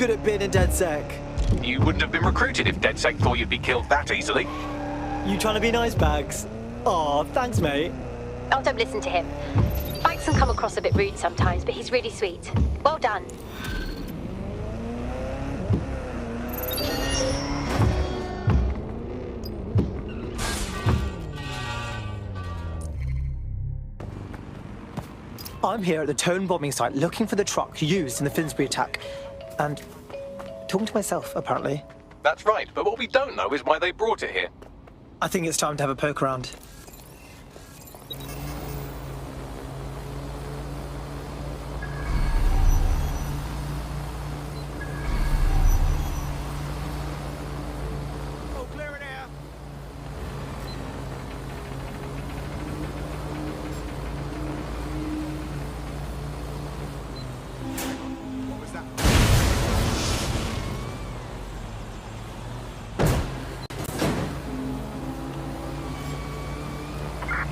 good at being in DedSec? You wouldn't have been recruited if DedSec thought you'd be killed that easily. You trying to be nice, Bags? Aw, thanks, mate. Oh, don't listen to him. Bags can come across a bit rude sometimes, but he's really sweet. Well done. I'm here at the Tone bombing site looking for the truck used in the Finsbury attack. And talking to myself, apparently. That's right, but what we don't know is why they brought it here. I think it's time to have a poke around.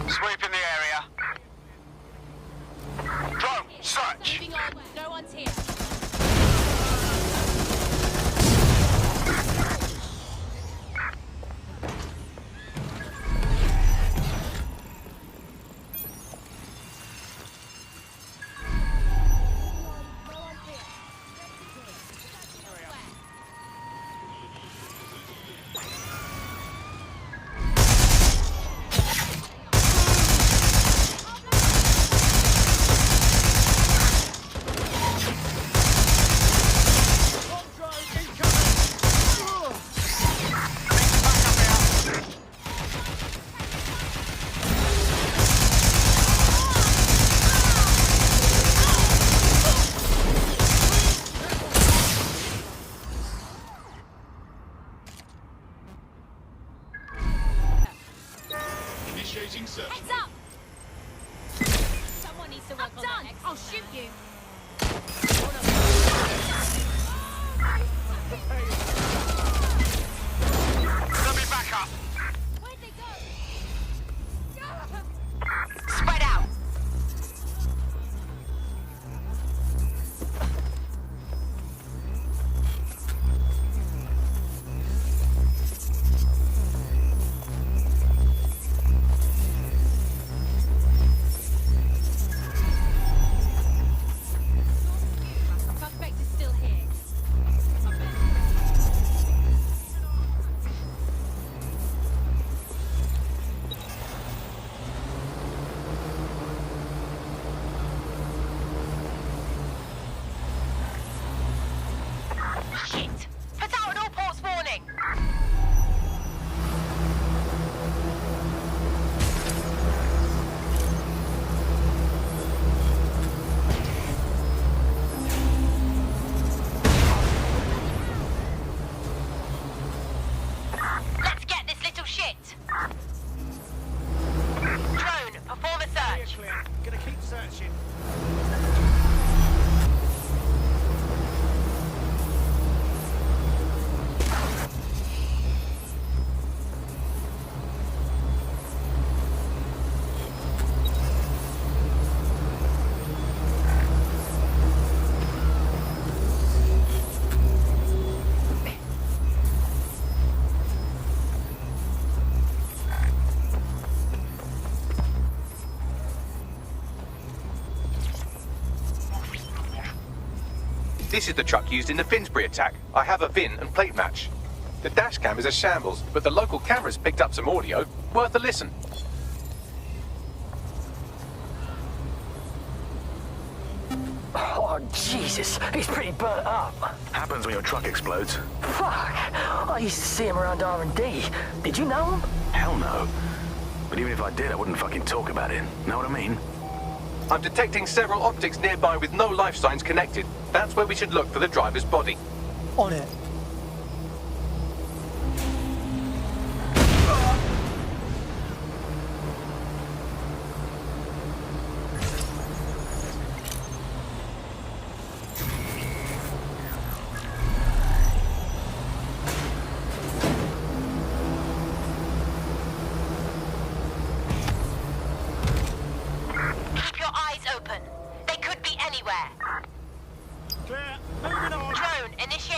Sweep in the area. Drone, search. Moving on. No one's here. Initiating search. Heads up! Someone needs to work on that. I'll shoot you. Let me back up. Where'd they go? Spread out. Suspect is still here. Shit! Put out an all ports warning! Let's get this little shit! Drone, perform a search. Gonna keep searching. This is the truck used in the Finsbury attack. I have a VIN and plate match. The dash cam is a shambles, but the local cameras picked up some audio. Worth a listen. Oh, Jesus, he's pretty burnt up. Happens when your truck explodes. Fuck, I used to see him around R&D. Did you know him? Hell no. But even if I did, I wouldn't fucking talk about it. Know what I mean? I'm detecting several optics nearby with no life signs connected. That's where we should look for the driver's body. On it. Keep your eyes open. They could be anywhere. Clear. Moving on. Drone, initiate.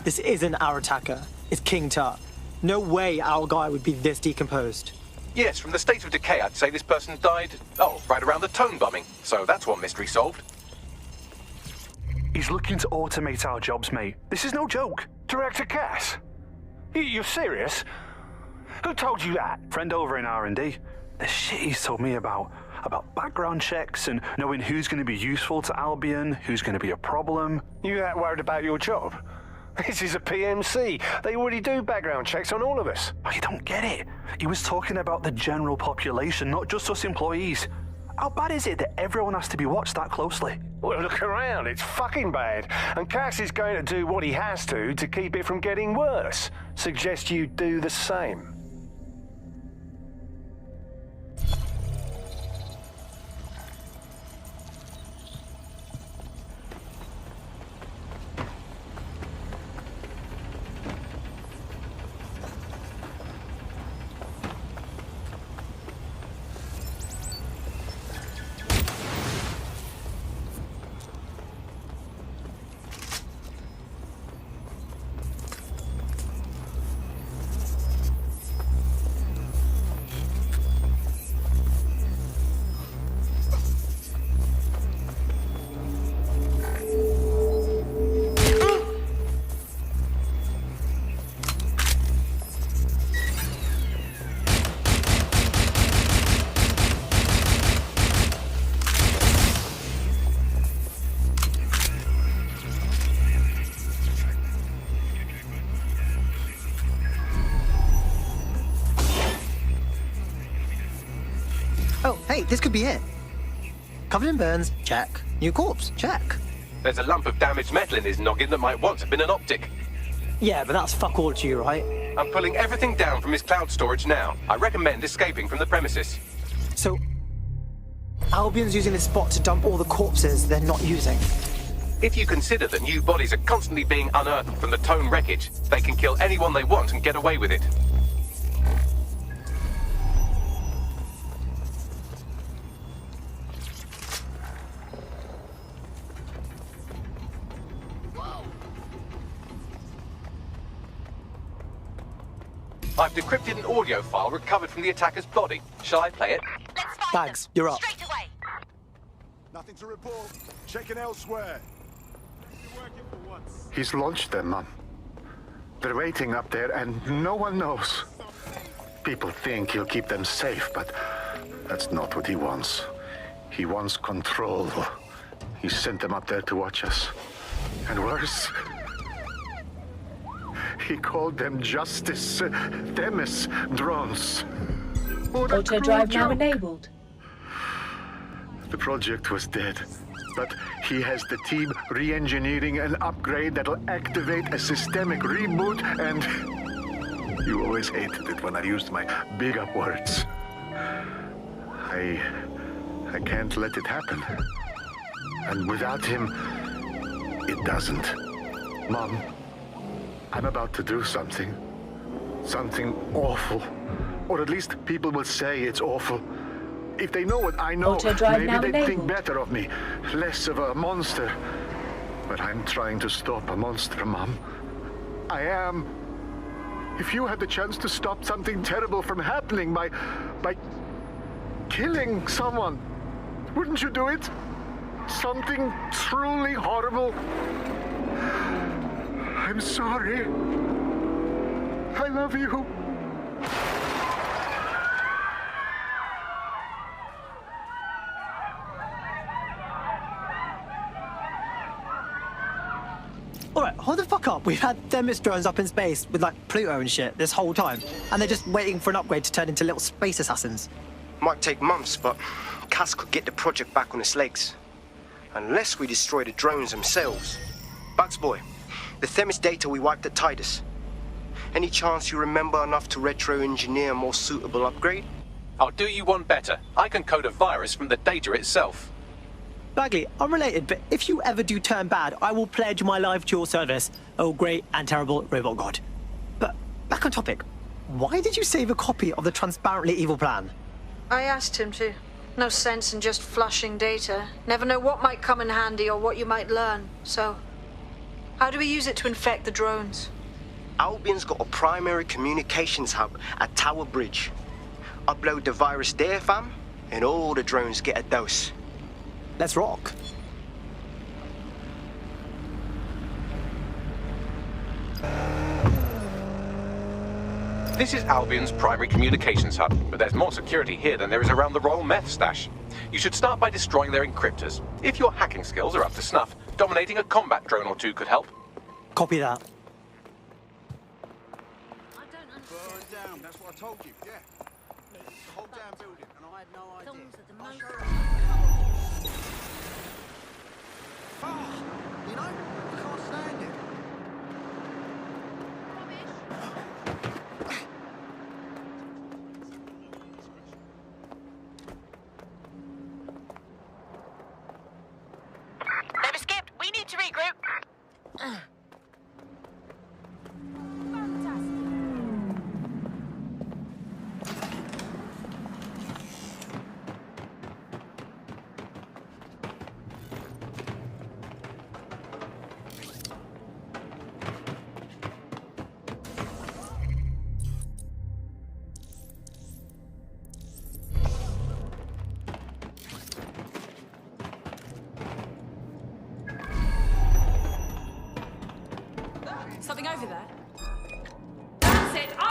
This isn't our attacker. It's King Tut. No way our guy would be this decomposed. Yes, from the state of decay, I'd say this person died, right around the tone bombing. So that's one mystery solved. He's looking to automate our jobs, mate. This is no joke. Director Cass? You're serious? Who told you that? Friend over in R&D. The shit he's told me about background checks and knowing who's going to be useful to Albion, who's going to be a problem. You that worried about your job? This is a PMC. They already do background checks on all of us. Oh, you don't get it. He was talking about the general population, not just us employees. How bad is it that everyone has to be watched that closely? Well, look around. It's fucking bad. And Cass is going to do what he has to keep it from getting worse. Suggest you do the same. Oh, hey, this could be it. Covered in burns, check. New corpse, check. There's a lump of damaged metal in his noggin that might once have been an optic. Yeah, but that's fuck all to you, right? I'm pulling everything down from his cloud storage now. I recommend escaping from the premises. So, Albion's using this spot to dump all the corpses they're not using. If you consider that new bodies are constantly being unearthed from the Tone wreckage, they can kill anyone they want and get away with it. I've decrypted an audio file recovered from the attacker's body. Shall I play it? Let's find Bags, them. you're up. Straight away. Nothing to report. Checking elsewhere. He's launched them, Mom. They're waiting up there and no one knows. People think he'll keep them safe, but that's not what he wants. He wants control. He sent them up there to watch us. And worse, he called them Justice Themis drones. What a Auto cruel drive now joke. enabled. The project was dead, but he has the team re-engineering an upgrade that'll activate a systemic reboot, and you always hated it when I used my big up words. I can't let it happen. And without him, it doesn't. Mom, I'm about to do something. Something awful. Or at least people will say it's awful. If they know what I know, Auto drive maybe now they'd think enabled. better of me. Less of a monster. But I'm trying to stop a monster, Mom. I am. If you had the chance to stop something terrible from happening by killing someone, wouldn't you do it? Something truly horrible. I'm sorry. I love you. Alright, hold the fuck up. We've had Themis drones up in space with like Pluto and shit this whole time. And they're just waiting for an upgrade to turn into little space assassins. Might take months, but Cass could get the project back on its legs. Unless we destroy the drones themselves. Bugs boy, the Themis data we wiped at Titus. Any chance you remember enough to retro-engineer a more suitable upgrade? I'll do you one better. I can code a virus from the data itself. Bagley, unrelated, but if you ever do turn bad, I will pledge my life to your service. Oh, great and terrible robot god. But back on topic, why did you save a copy of the transparently evil plan? I asked him to. No sense in just flushing data. Never know what might come in handy or what you might learn, so... How do we use it to infect the drones? Albion's got a primary communications hub at Tower Bridge. Upload the virus there, fam, and all the drones get a dose. Let's rock. This is Albion's primary communications hub, but there's more security here than there is around the Royal Meth Stash. You should start by destroying their encryptors. If your hacking skills are up to snuff, dominating a combat drone or two could help. Copy that. Burn down, that's what I told you, yeah. It's the whole damn building, and I had no idea. You know, I can't stand it. They've escaped. We need to regroup. Something over there? That's it! I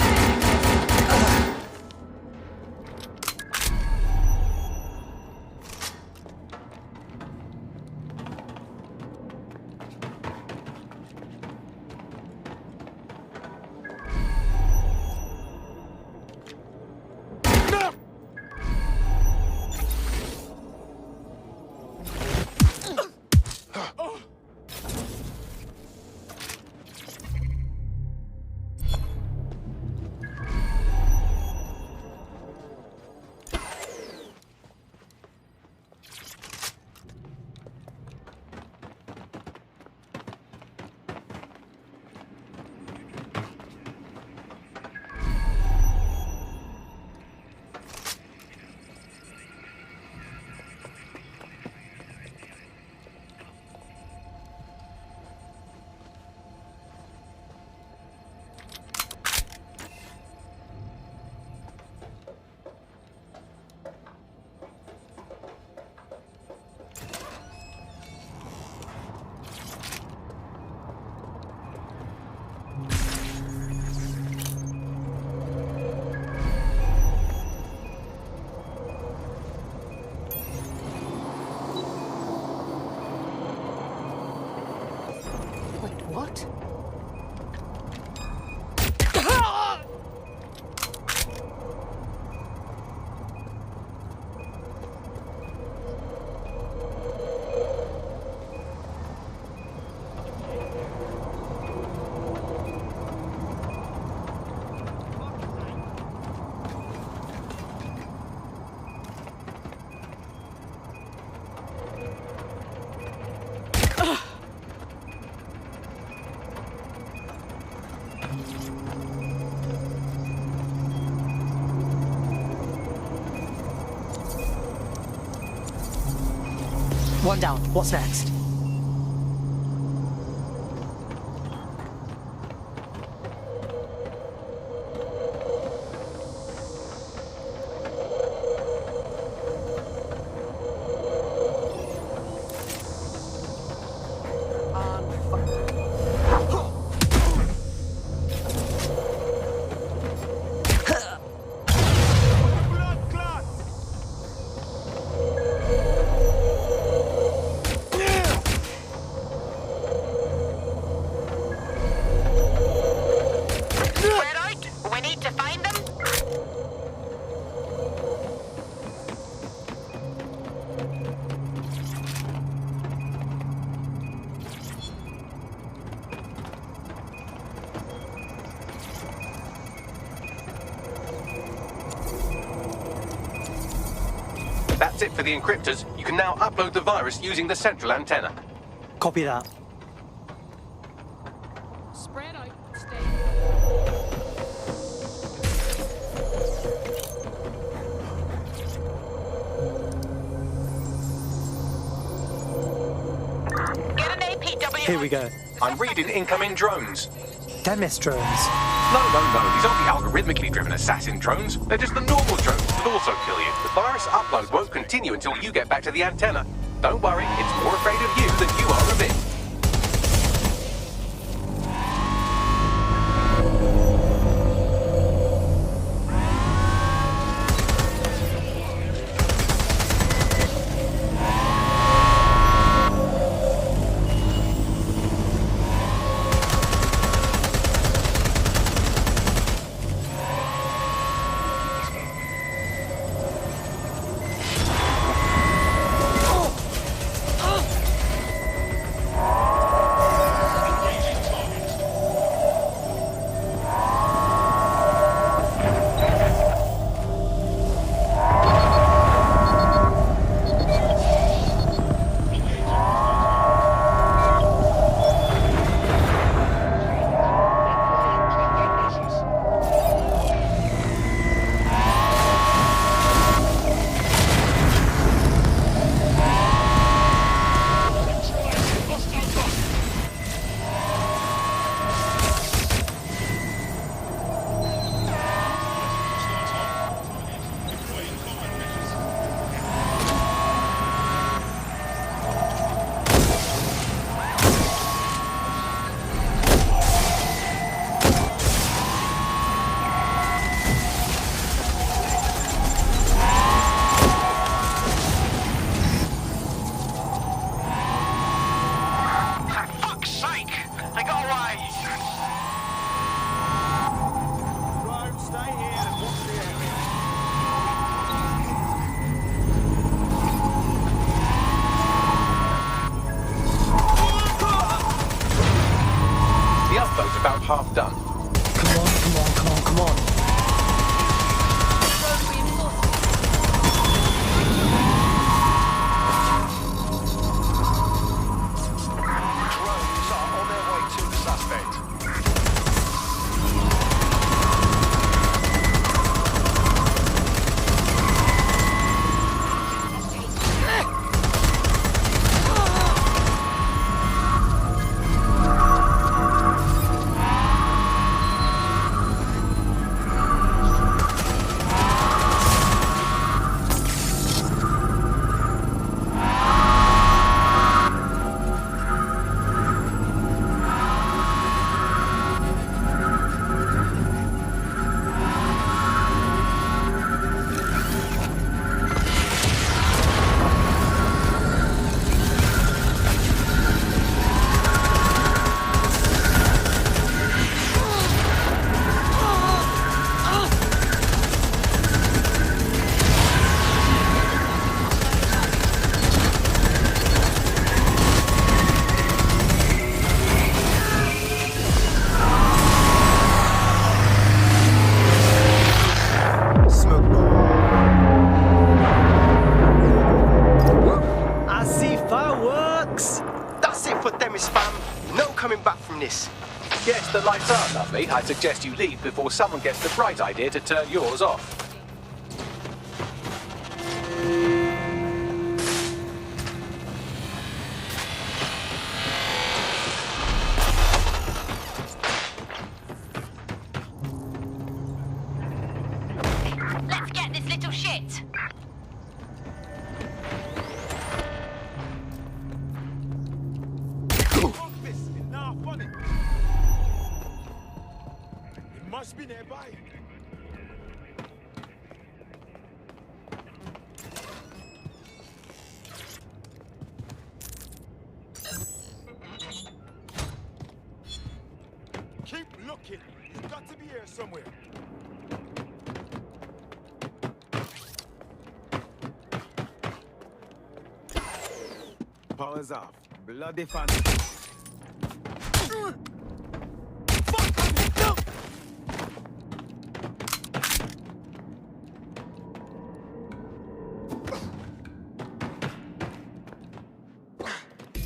What? One down. What's next? That's it for the encryptors. You can now upload the virus using the central antenna. Copy that. Spread out. Get an APW. Here we go. I'm reading incoming drones. Demis drones. No. These aren't the algorithmically driven assassin drones. They're just the normal drones that also kill you. The virus upload won't continue until you get back to the antenna. Don't worry, it's more afraid of you than you are of it. Half done. Come on. Drones are on their way to the suspect. Yes, the lights are lovely. I suggest you leave before someone gets the bright idea to turn yours off. Let's get this little shit. Must be nearby. Keep looking. He's got to be here somewhere. Power's off. Bloody fan.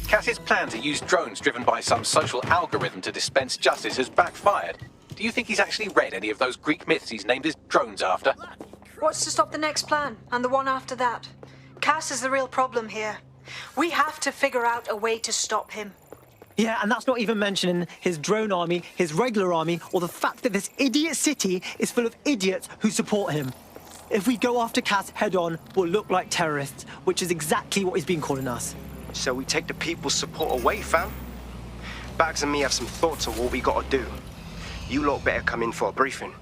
Cass's plan to use drones driven by some social algorithm to dispense justice has backfired. Do you think he's actually read any of those Greek myths he's named his drones after? What's to stop the next plan, and the one after that? Cass is the real problem here. We have to figure out a way to stop him. Yeah, and that's not even mentioning his drone army, his regular army, or the fact that this idiot city is full of idiots who support him. If we go after Cass head-on, we'll look like terrorists, which is exactly what he's been calling us. So we take the people's support away, fam? Bags and me have some thoughts on what we gotta do. You lot better come in for a briefing.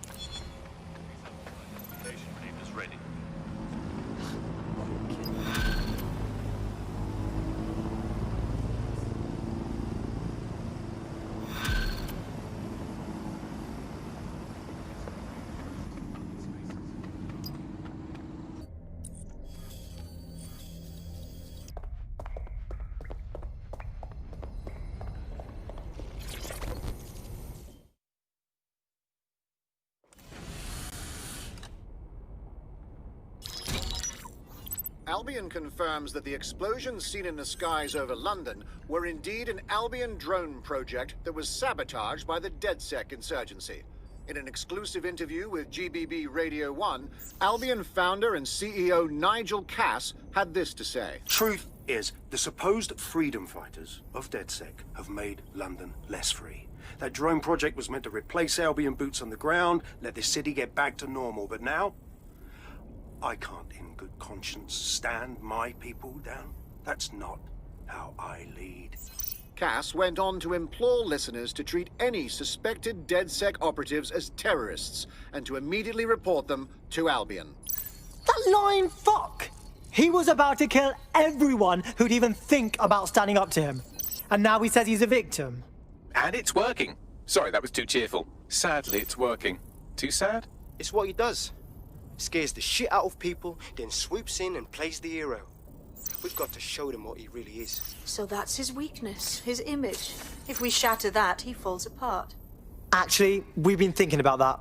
Albion confirms that the explosions seen in the skies over London were indeed an Albion drone project that was sabotaged by the DedSec insurgency. In an exclusive interview with GBB Radio 1, Albion founder and CEO Nigel Cass had this to say. Truth is, the supposed freedom fighters of DedSec have made London less free. That drone project was meant to replace Albion boots on the ground, let the city get back to normal, but now I can't in good conscience stand my people down. That's not how I lead. Cass went on to implore listeners to treat any suspected DedSec operatives as terrorists and to immediately report them to Albion. That lying fuck! He was about to kill everyone who'd even think about standing up to him. And now he says he's a victim. And it's working. Sorry, that was too cheerful. Sadly, it's working. Too sad? It's what he does. Scares the shit out of people, then swoops in and plays the hero. We've got to show them what he really is. So that's his weakness, his image. If we shatter that, he falls apart. Actually, we've been thinking about that.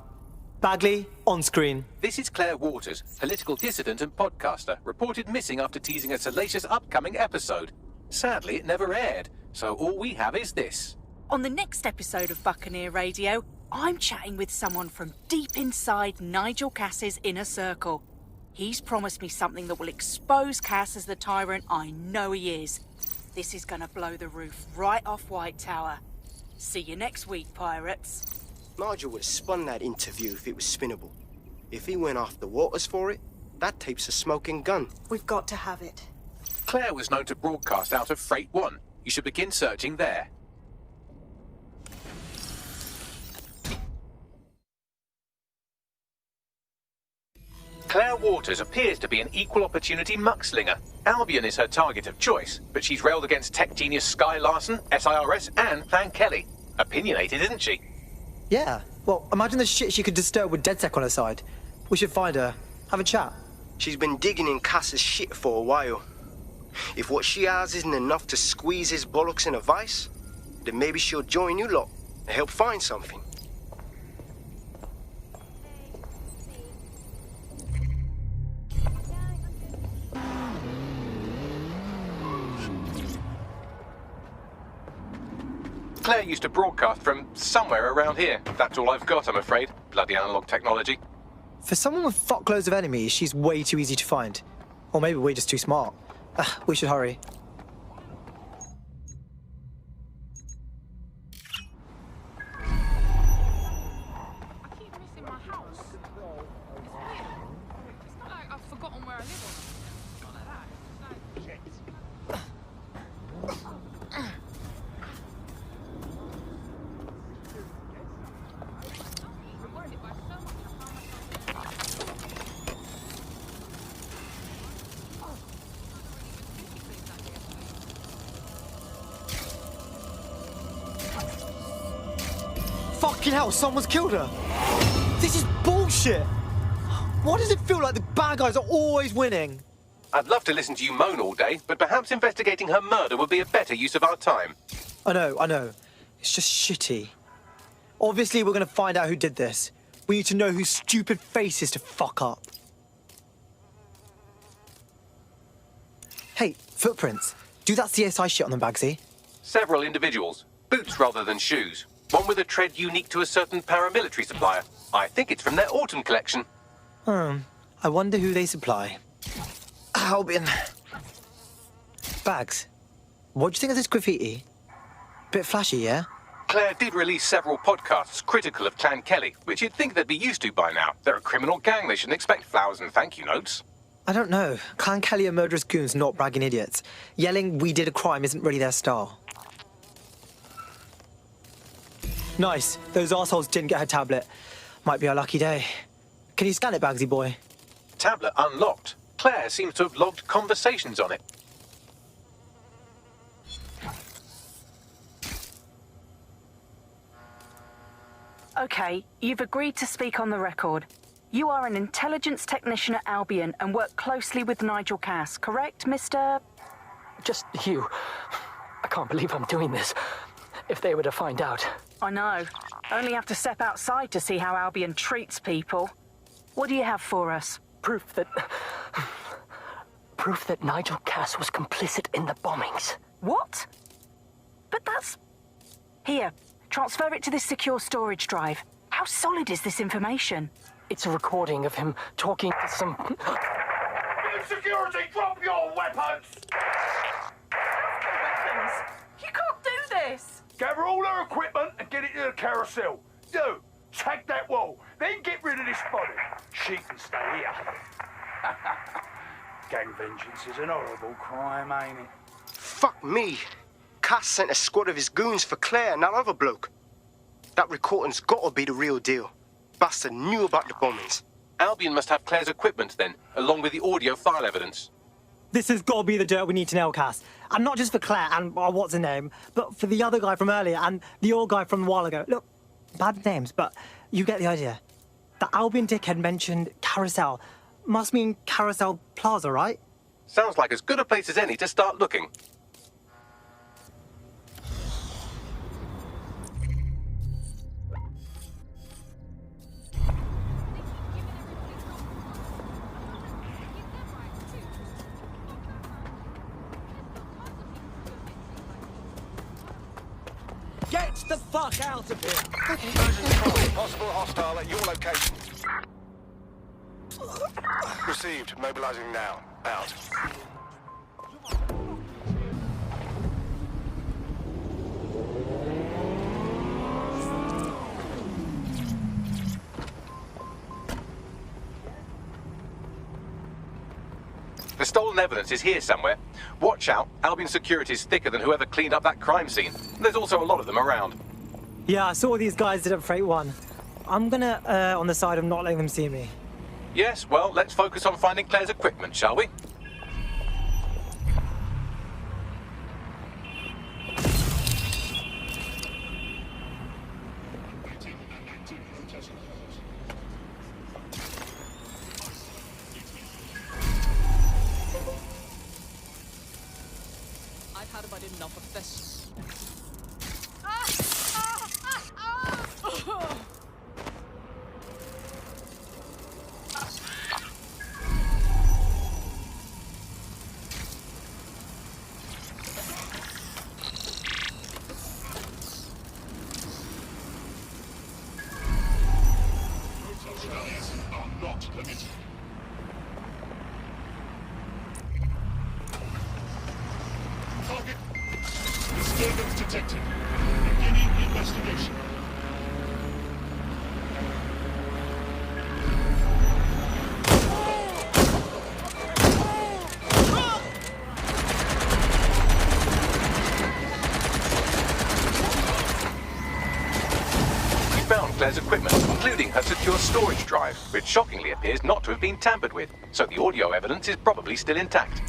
Bagley, on screen. This is Claire Waters, political dissident and podcaster, reported missing after teasing a salacious upcoming episode. Sadly, it never aired, so all we have is this. On the next episode of Buccaneer Radio, I'm chatting with someone from deep inside Nigel Cass's inner circle. He's promised me something that will expose Cass as the tyrant I know he is. This is gonna blow the roof right off White Tower. See you next week, pirates. Nigel would have spun that interview if it was spinnable. If he went after Waters for it, that tape's a smoking gun. We've got to have it. Claire was known to broadcast out of Freight 1. You should begin searching there. Claire Waters appears to be an equal opportunity muckslinger. Albion is her target of choice, but she's railed against tech genius Sky Larson, SIRS, and Plan Kelley. Opinionated, isn't she? Yeah. Well, imagine the shit she could disturb with DedSec on her side. We should find her. Have a chat. She's been digging in Cass's shit for a while. If what she has isn't enough to squeeze his bollocks in a vice, then maybe she'll join you lot and help find something. Claire used to broadcast from somewhere around here. That's all I've got, I'm afraid. Bloody analog technology. For someone with fuckloads of enemies, she's way too easy to find. Or maybe we're just too smart. We should hurry. Fucking hell, someone's killed her! This is bullshit! Why does it feel like the bad guys are always winning? I'd love to listen to you moan all day, but perhaps investigating her murder would be a better use of our time. I know. It's just shitty. Obviously, we're gonna find out who did this. We need to know whose stupid face is to fuck up. Hey, footprints. Do that CSI shit on them, Bagsy. Several individuals. Boots rather than shoes. One with a tread unique to a certain paramilitary supplier. I think it's from their autumn collection. I wonder who they supply. Albion. Bags, what do you think of this graffiti? Bit flashy, yeah? Claire did release several podcasts critical of Clan Kelley, which you'd think they'd be used to by now. They're a criminal gang. They shouldn't expect flowers and thank you notes. I don't know. Clan Kelley are murderous goons, not bragging idiots. Yelling we did a crime isn't really their style. Nice. Those arseholes didn't get her tablet. Might be our lucky day. Can you scan it, Bagsy boy? Tablet unlocked. Claire seems to have logged conversations on it. Okay, you've agreed to speak on the record. You are an intelligence technician at Albion and work closely with Nigel Cass, correct, Mr...? Just you. I can't believe I'm doing this. If they were to find out. I know. Only have to step outside to see how Albion treats people. What do you have for us? Proof that Nigel Cass was complicit in the bombings. What? But that's... Here, transfer it to this secure storage drive. How solid is this information? It's a recording of him talking to some... Security, drop your weapons! You can't do this! Gather all her equipment and get it to the carousel. You, tag that wall, then get rid of this body. She can stay here. Gang vengeance is an horrible crime, ain't it? Fuck me. Cass sent a squad of his goons for Claire and that other bloke. That recording's gotta be the real deal. Bastard knew about the bombings. Albion must have Claire's equipment then, along with the audio file evidence. This has got to be the dirt we need to nail, Cass. And not just for Claire and what's her name, but for the other guy from earlier and the old guy from a while ago. Look, bad names, but you get the idea. The Albion dickhead mentioned Carousel. Must mean Carousel Plaza, right? Sounds like as good a place as any to start looking. Get the fuck out of here! Okay. Possible hostile at your location. Received. Mobilizing now. Out. The stolen evidence is here somewhere. Watch out, Albion security is thicker than whoever cleaned up that crime scene. There's also a lot of them around. Yeah, I saw these guys did up Freight 1. I'm gonna on the side of not letting them see me. Yes, well, let's focus on finding Claire's equipment, shall we? I've had about enough of this. Detected. Beginning investigation. We found Claire's equipment, including her secure storage drive, which shockingly appears not to have been tampered with, so the audio evidence is probably still intact.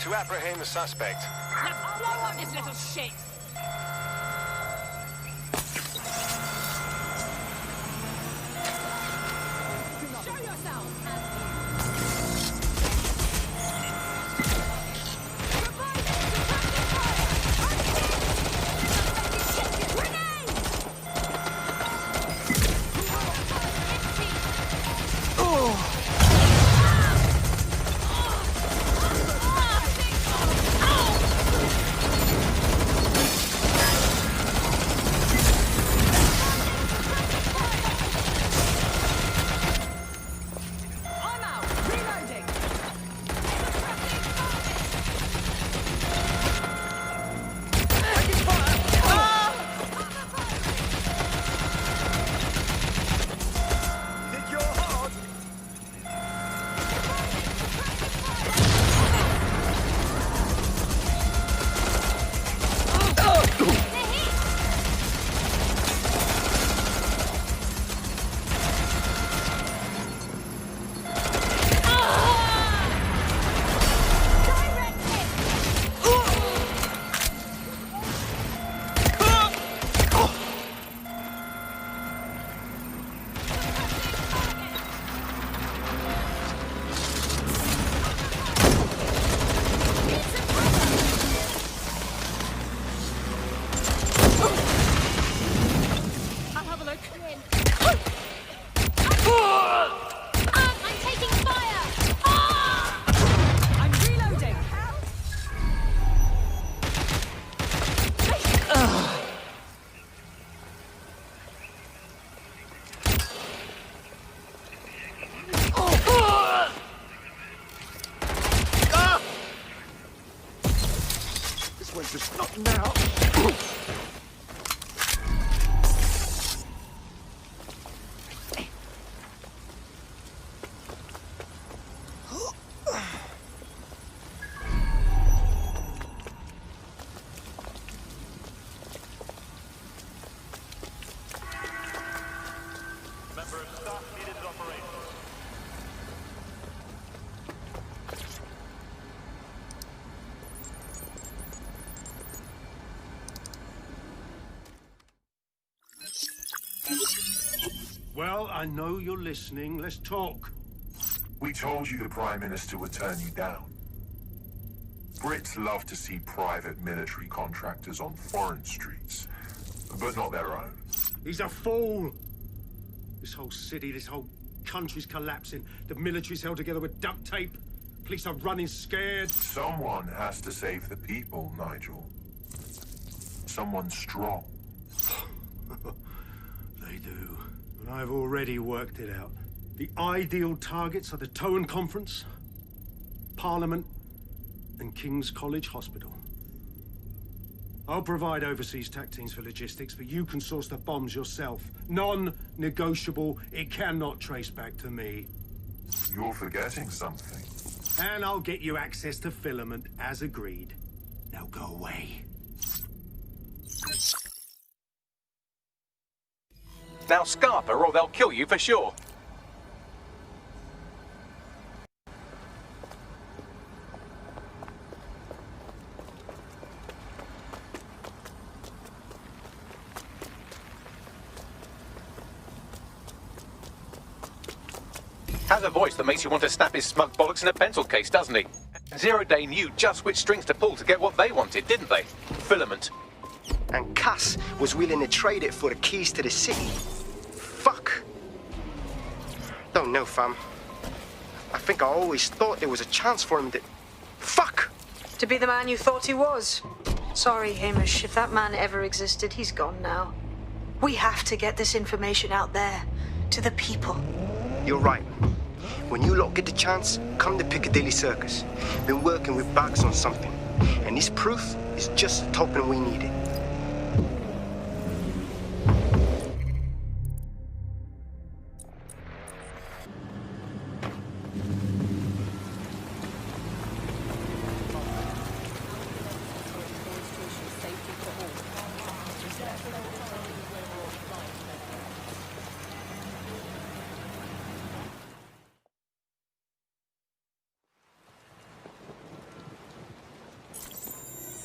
to apprehend the suspect. Now blow up this little shit! Show yourself! Just not now. Well, I know you're listening. Let's talk. We told you the Prime Minister would turn you down. Brits love to see private military contractors on foreign streets, but not their own. He's a fool! This whole city, this whole country's collapsing. The military's held together with duct tape. Police are running scared. Someone has to save the people, Nigel. Someone strong. They do. And I've already worked it out. The ideal targets are the Towan Conference, Parliament, and King's College Hospital. I'll provide overseas tac teams for logistics, but you can source the bombs yourself. Non-negotiable. It cannot trace back to me. You're forgetting something. And I'll get you access to filament, as agreed. Now go away. Now scarper or they'll kill you for sure. Has a voice that makes you want to snap his smug bollocks in a pencil case, doesn't he? Zero Day knew just which strings to pull to get what they wanted, didn't they? Filament. And Cass was willing to trade it for the keys to the city. Fuck. Don't know, fam. I think I always thought there was a chance for him to... Fuck! To be the man you thought he was. Sorry, Hamish. If that man ever existed, he's gone now. We have to get this information out there. To the people. You're right. When you lot get the chance, come to Piccadilly Circus. Been working with Bags on something. And this proof is just the token we needed.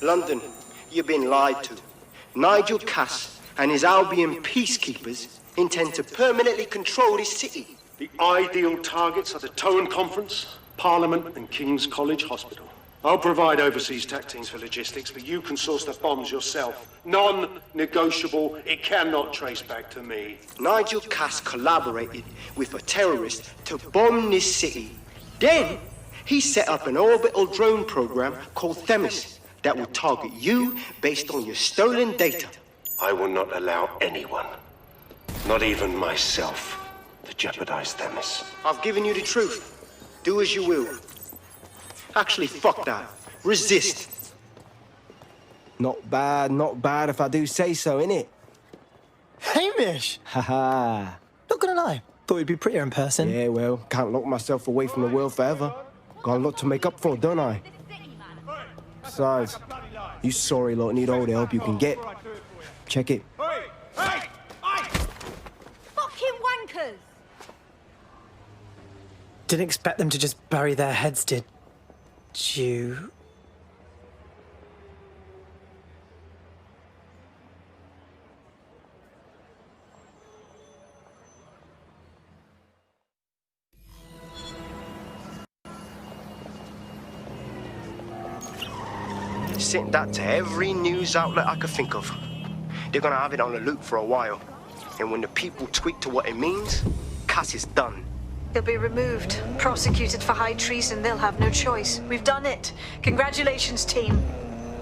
London, you've been lied to. Nigel Cass and his Albion peacekeepers intend to permanently control this city. The ideal targets are the Towan Conference, Parliament, and King's College Hospital. I'll provide overseas tech teams for logistics, but you can source the bombs yourself. Non-negotiable. It cannot trace back to me. Nigel Cass collaborated with a terrorist to bomb this city. Then, he set up an orbital drone program called Themis that will target you based on your stolen data. I will not allow anyone, not even myself, to jeopardize Themis. I've given you the truth. Do as you will. Actually, fuck that. Resist. Not bad if I do say so, innit? Hamish! Haha. Not gonna lie, thought you'd be prettier in person. Yeah, well, can't lock myself away from the world forever. Got a lot to make up for, don't I? Besides, you sorry lot need all the help you can get. Check it. Fucking wankers! Didn't expect them to just bury their heads, did you? Sent that to every news outlet I could think of. They're gonna have it on the loop for a while. And when the people tweak to what it means, Cass is done. He'll be removed, prosecuted for high treason. They'll have no choice. We've done it. Congratulations, team.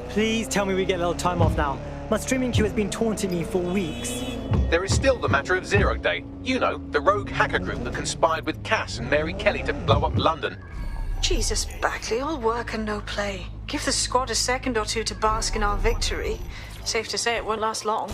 Please tell me we get a little time off now. My streaming queue has been taunting me for weeks. There is still the matter of Zero Day. You know, the rogue hacker group that conspired with Cass and Mary Kelley to blow up London. Jesus, Backley, all work and no play. Give the squad a second or two to bask in our victory. Safe to say it won't last long.